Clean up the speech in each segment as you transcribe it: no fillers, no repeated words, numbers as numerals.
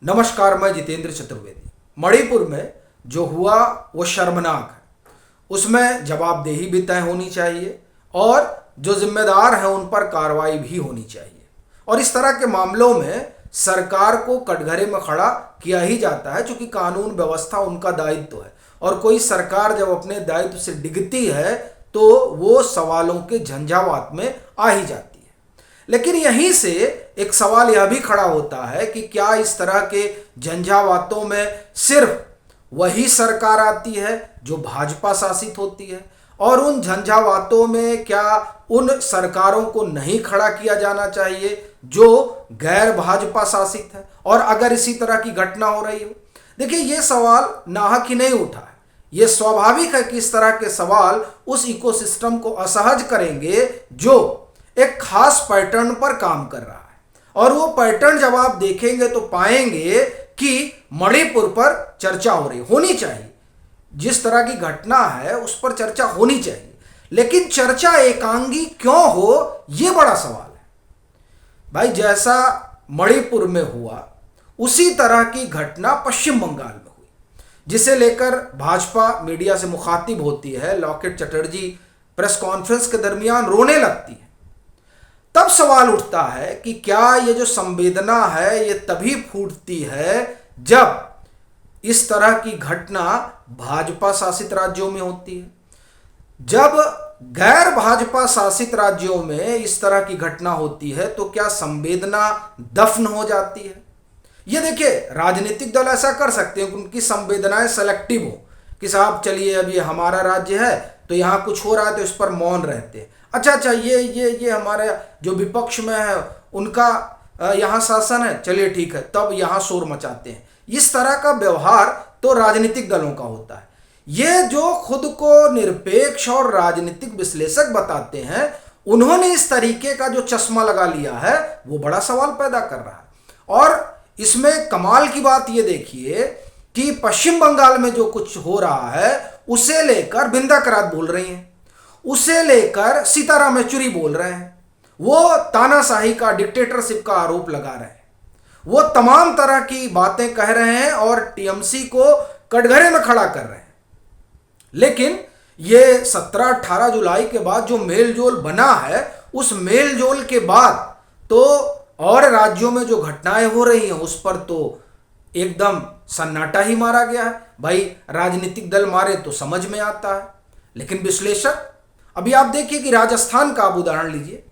नमस्कार, मैं जितेंद्र चतुर्वेदी। मणिपुर में जो हुआ वो शर्मनाक है। उसमें जवाबदेही भी तय होनी चाहिए और जो जिम्मेदार हैं उन पर कार्रवाई भी होनी चाहिए। और इस तरह के मामलों में सरकार को कटघरे में खड़ा किया ही जाता है, क्योंकि कानून व्यवस्था उनका दायित्व है। और कोई सरकार जब अपने दायित्व से डिगती है तो वो सवालों के झंझावात में आ ही जाती है। लेकिन यहीं से एक सवाल यह भी खड़ा होता है कि क्या इस तरह के झंझावातों में सिर्फ वही सरकार आती है जो भाजपा शासित होती है, और उन झंझावातों में क्या उन सरकारों को नहीं खड़ा किया जाना चाहिए जो गैर भाजपा शासित है? और अगर इसी तरह की घटना हो रही हो, देखिए ये सवाल नाहक ही नहीं उठा है। ये स्वाभाविक है कि इस तरह के सवाल उस इकोसिस्टम को असहज करेंगे जो एक खास पैटर्न पर काम कर रहा है। और वो पैटर्न जब आप देखेंगे तो पाएंगे कि मणिपुर पर चर्चा हो रही होनी चाहिए। जिस तरह की घटना है उस पर चर्चा होनी चाहिए, लेकिन चर्चा एकांगी क्यों हो, ये बड़ा सवाल है। भाई, जैसा मणिपुर में हुआ उसी तरह की घटना पश्चिम बंगाल में हुई, जिसे लेकर भाजपा मीडिया से मुखातिब होती है। लॉकेट चटर्जी प्रेस कॉन्फ्रेंस के दरमियान रोने लगती है। तब सवाल उठता है कि क्या ये जो संवेदना है ये तभी फूटती है जब इस तरह की घटना भाजपा शासित राज्यों में होती है। जब गैर भाजपा शासित राज्यों में इस तरह की घटना होती है तो क्या संवेदना दफन हो जाती है? ये देखिए, राजनीतिक दल ऐसा कर सकते हैं कि उनकी संवेदनाएं सेलेक्टिव हो कि साहब चलिए अब ये हमारा राज्य है तो यहाँ कुछ हो रहा है तो इस पर मौन रहते हैं। अच्छा, ये हमारे जो विपक्ष में है उनका यहाँ शासन है, चलिए ठीक है, तब यहाँ शोर मचाते हैं। इस तरह का व्यवहार तो राजनीतिक दलों का होता है। ये जो खुद को निरपेक्ष और राजनीतिक विश्लेषक बताते हैं, उन्होंने इस तरीके का जो चश्मा लगा लिया है वो बड़ा सवाल पैदा कर रहा है। और इसमें कमाल की बात ये देखिए कि पश्चिम बंगाल में जो कुछ हो रहा है उसे लेकर बिंदा करात बोल रही हैं, उसे लेकर सीताराम येचुरी बोल रहे हैं, वो तानाशाही का, डिक्टेटरशिप का आरोप लगा रहे हैं, वो तमाम तरह की बातें कह रहे हैं और टीएमसी को कटघरे में खड़ा कर रहे हैं। लेकिन ये 17-18 जुलाई के बाद जो मेलजोल बना है, उस मेलजोल के बाद तो और राज्यों में जो घटनाएं हो रही हैं उस पर तो एकदम सन्नाटा ही मारा गया है। भाई, राजनीतिक दल मारे तो समझ में आता है, लेकिन विश्लेषक, अभी आप देखिए कि राजस्थान का आप उदाहरण लीजिए।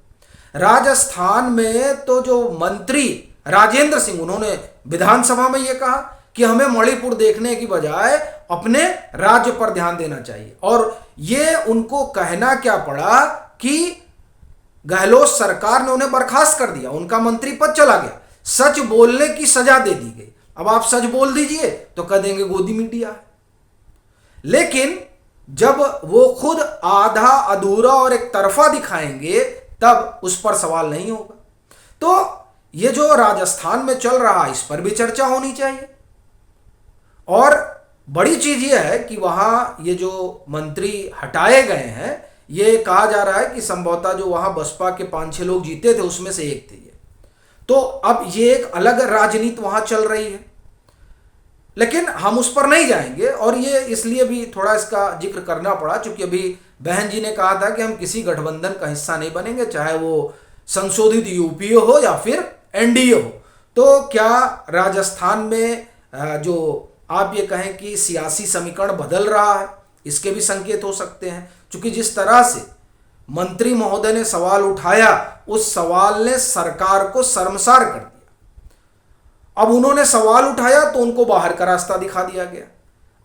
राजस्थान में तो जो मंत्री राजेंद्र सिंह, उन्होंने विधानसभा में यह कहा कि हमें मणिपुर देखने की बजाय अपने राज्य पर ध्यान देना चाहिए। और ये उनको कहना क्या पड़ा कि गहलोत सरकार ने उन्हें बर्खास्त कर दिया, उनका मंत्री पद चला गया, सच बोलने की सजा दे दी गई। अब आप सच बोल दीजिए तो कह देंगे गोदी मीडिया है। लेकिन जब वो खुद आधा अधूरा और एक तरफा दिखाएंगे तब उस पर सवाल नहीं होगा। तो ये जो राजस्थान में चल रहा है इस पर भी चर्चा होनी चाहिए। और बड़ी चीज ये है कि वहां ये जो मंत्री हटाए गए हैं, ये कहा जा रहा है कि संभवतः जो वहां बसपा के 5-6 लोग जीते थे उसमें से एक थे ये। तो अब ये एक अलग राजनीति वहां चल रही है, लेकिन हम उस पर नहीं जाएंगे। और ये इसलिए भी थोड़ा इसका जिक्र करना पड़ा क्योंकि अभी बहन जी ने कहा था कि हम किसी गठबंधन का हिस्सा नहीं बनेंगे, चाहे वो संशोधित यूपीए हो या फिर एनडीए हो। तो क्या राजस्थान में जो आप ये कहें कि सियासी समीकरण बदल रहा है, इसके भी संकेत हो सकते हैं, क्योंकि जिस तरह से मंत्री महोदय ने सवाल उठाया उस सवाल ने सरकार को शर्मसार कर दिया। अब उन्होंने सवाल उठाया तो उनको बाहर का रास्ता दिखा दिया गया,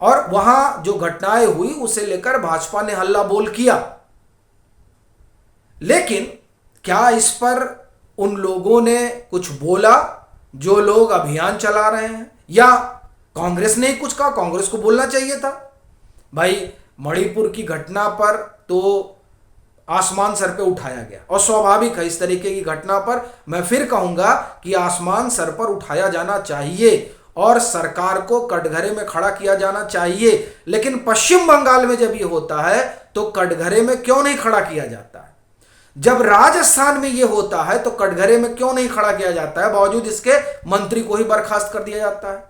और वहां जो घटनाएं हुई उसे लेकर भाजपा ने हल्ला बोल किया। लेकिन क्या इस पर उन लोगों ने कुछ बोला जो लोग अभियान चला रहे हैं, या कांग्रेस ने कुछ कहा? कांग्रेस को बोलना चाहिए था। भाई, मणिपुर की घटना पर तो आसमान सर पे उठाया गया, और स्वाभाविक है इस तरीके की घटना पर मैं फिर कहूंगा कि आसमान सर पर उठाया जाना चाहिए और सरकार को कटघरे में खड़ा किया जाना चाहिए। लेकिन पश्चिम बंगाल में जब ये होता है तो कटघरे में क्यों नहीं खड़ा किया जाता है? जब राजस्थान में यह होता है तो कटघरे में क्यों नहीं खड़ा किया जाता है, बावजूद इसके मंत्री को ही बर्खास्त कर दिया जाता है।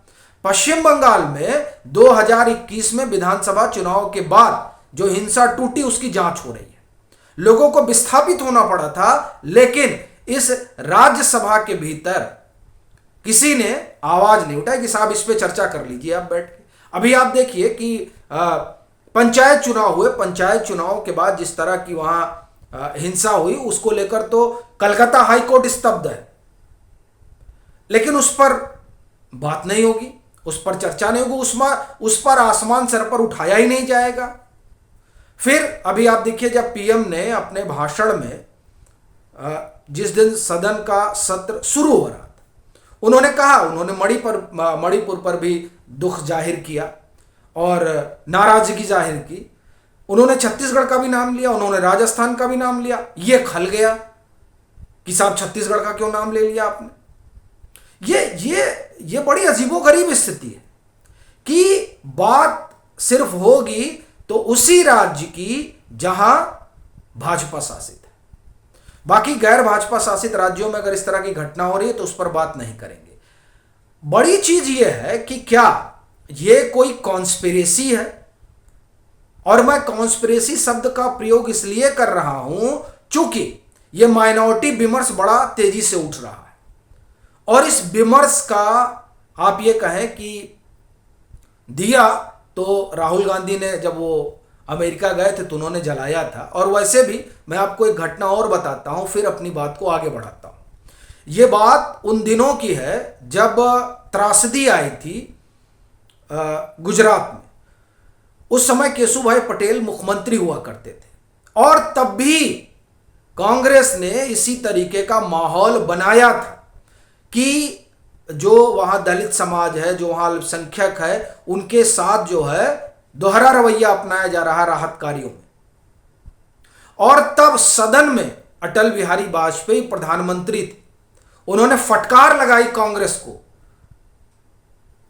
पश्चिम बंगाल में 2021 में विधानसभा चुनाव के बाद जो हिंसा टूटी उसकी जांच हो रही है। लोगों को विस्थापित होना पड़ा था, लेकिन इस राज्यसभा के भीतर किसी ने आवाज नहीं उठाई कि साहब इस पे चर्चा कर लीजिए आप बैठ के। अभी आप देखिए कि पंचायत चुनाव हुए, पंचायत चुनाव के बाद जिस तरह की वहां हिंसा हुई उसको लेकर तो कलकत्ता हाईकोर्ट स्तब्ध है, लेकिन उस पर बात नहीं होगी, उस पर चर्चा नहीं होगी, उस पर आसमान सर पर उठाया ही नहीं जाएगा। फिर अभी आप देखिए जब पीएम ने अपने भाषण में जिस दिन सदन का सत्र शुरू हो रहा था उन्होंने कहा, उन्होंने मणिपुर पर भी दुख जाहिर किया और नाराजगी जाहिर की। उन्होंने छत्तीसगढ़ का भी नाम लिया, उन्होंने राजस्थान का भी नाम लिया। ये खल गया कि साहब छत्तीसगढ़ का क्यों नाम ले लिया आपने। ये बड़ी अजीबोगरीब स्थिति है कि बात सिर्फ होगी तो उसी राज्य की जहां भाजपा शासित है, बाकी गैर भाजपा शासित राज्यों में अगर इस तरह की घटना हो रही है तो उस पर बात नहीं करेंगे। बड़ी चीज यह है कि क्या यह कोई कॉन्स्पिरेसी है, और मैं कॉन्स्पिरेसी शब्द का प्रयोग इसलिए कर रहा हूं चूंकि यह माइनॉरिटी विमर्श बड़ा तेजी से उठ रहा है, और इस विमर्श का आप ये कहें कि दिया तो राहुल गांधी ने जब वो अमेरिका गए थे तो उन्होंने जलाया था। और वैसे भी मैं आपको एक घटना और बताता हूं, फिर अपनी बात को आगे बढ़ाता हूं। ये बात उन दिनों की है जब त्रासदी आई थी गुजरात में। उस समय केशुभाई पटेल मुख्यमंत्री हुआ करते थे, और तब भी कांग्रेस ने इसी तरीके का माहौल बनाया था कि जो वहां दलित समाज है, जो वहां अल्पसंख्यक है, उनके साथ जो है दोहरा रवैया अपनाया जा रहा राहत कार्यों में। और तब सदन में अटल बिहारी वाजपेयी प्रधानमंत्री थे, उन्होंने फटकार लगाई कांग्रेस को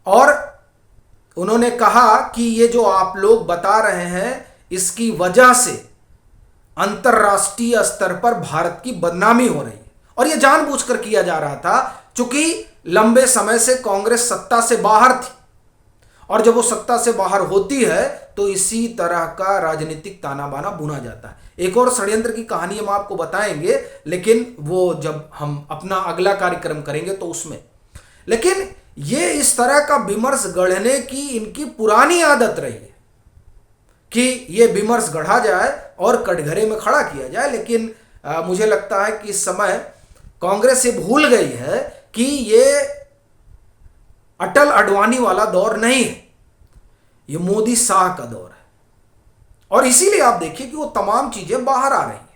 और उन्होंने कहा कि ये जो आप लोग बता रहे हैं इसकी वजह से अंतर्राष्ट्रीय स्तर पर भारत की बदनामी हो रही है। और यह जानबूझकर किया जा रहा था क्योंकि लंबे समय से कांग्रेस सत्ता से बाहर थी, और जब वो सत्ता से बाहर होती है तो इसी तरह का राजनीतिक ताना बाना बुना जाता है। एक और षड्यंत्र की कहानी हम आपको बताएंगे, लेकिन वो जब हम अपना अगला कार्यक्रम करेंगे तो उसमें। लेकिन ये इस तरह का विमर्श गढ़ने की इनकी पुरानी आदत रही है कि ये विमर्श गढ़ा जाए और कटघरे में खड़ा किया जाए। लेकिन मुझे लगता है कि इस समय कांग्रेस ये भूल गई है कि ये अटल अडवाणी वाला दौर नहीं है, ये मोदी शाह का दौर है। और इसीलिए आप देखिए कि वो तमाम चीजें बाहर आ रही हैं।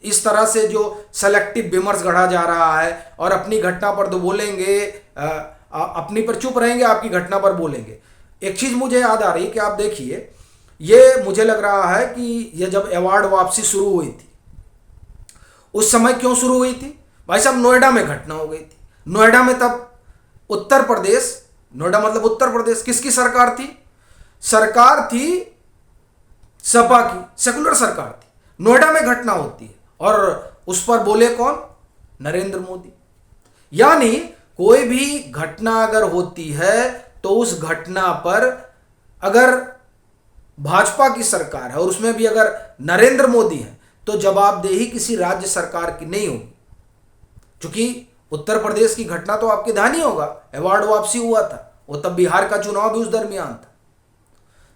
इस तरह से जो सेलेक्टिव विमर्श गढ़ा जा रहा है, और अपनी घटना पर तो बोलेंगे, अपनी पर चुप रहेंगे, आपकी घटना पर बोलेंगे। एक चीज मुझे याद आ रही है कि आप देखिए, ये मुझे लग रहा है कि ये जब अवार्ड वापसी शुरू हुई थी उस समय क्यों शुरू हुई थी भाई साहब, नोएडा में घटना हो गई थी। नोएडा में तब उत्तर प्रदेश, नोएडा मतलब उत्तर प्रदेश, किसकी सरकार थी? सरकार थी सपा की, सेकुलर सरकार थी। नोएडा में घटना होती है और उस पर बोले कौन? नरेंद्र मोदी। यानी कोई भी घटना अगर होती है तो उस घटना पर अगर भाजपा की सरकार है और उसमें भी अगर नरेंद्र मोदी है तो जवाबदेही किसी राज्य सरकार की नहीं होगी। क्योंकि उत्तर प्रदेश की घटना तो आपके ध्यान ही होगा, अवार्ड वापसी हुआ था, वो तब बिहार का चुनाव भी उस दरमियान था।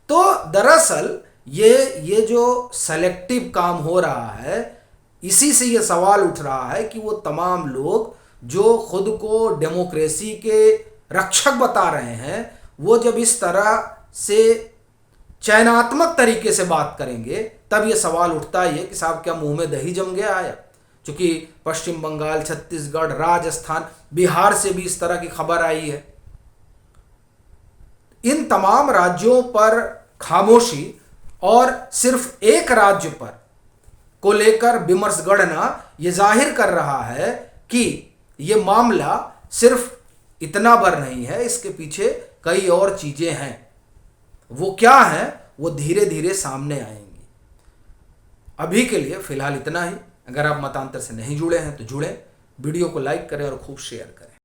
तो दरअसल ये जो सेलेक्टिव काम हो रहा है, इसी से ये सवाल उठ रहा है कि वो तमाम लोग जो खुद को डेमोक्रेसी के रक्षक बता रहे हैं, वो जब इस तरह से चयनात्मक तरीके से बात करेंगे तब ये सवाल उठता ही है कि साहब क्या मुंह में दही जम गया है। क्योंकि पश्चिम बंगाल, छत्तीसगढ़, राजस्थान, बिहार से भी इस तरह की खबर आई है। इन तमाम राज्यों पर खामोशी और सिर्फ एक राज्य पर को लेकर विमर्श गढ़ना यह जाहिर कर रहा है कि यह मामला सिर्फ इतना भर नहीं है, इसके पीछे कई और चीजें हैं। वो क्या हैं वो धीरे धीरे सामने आएंगी। अभी के लिए फिलहाल इतना ही। अगर आप मतांतर से नहीं जुड़े हैं तो जुड़ें, वीडियो को लाइक करें और खूब शेयर करें।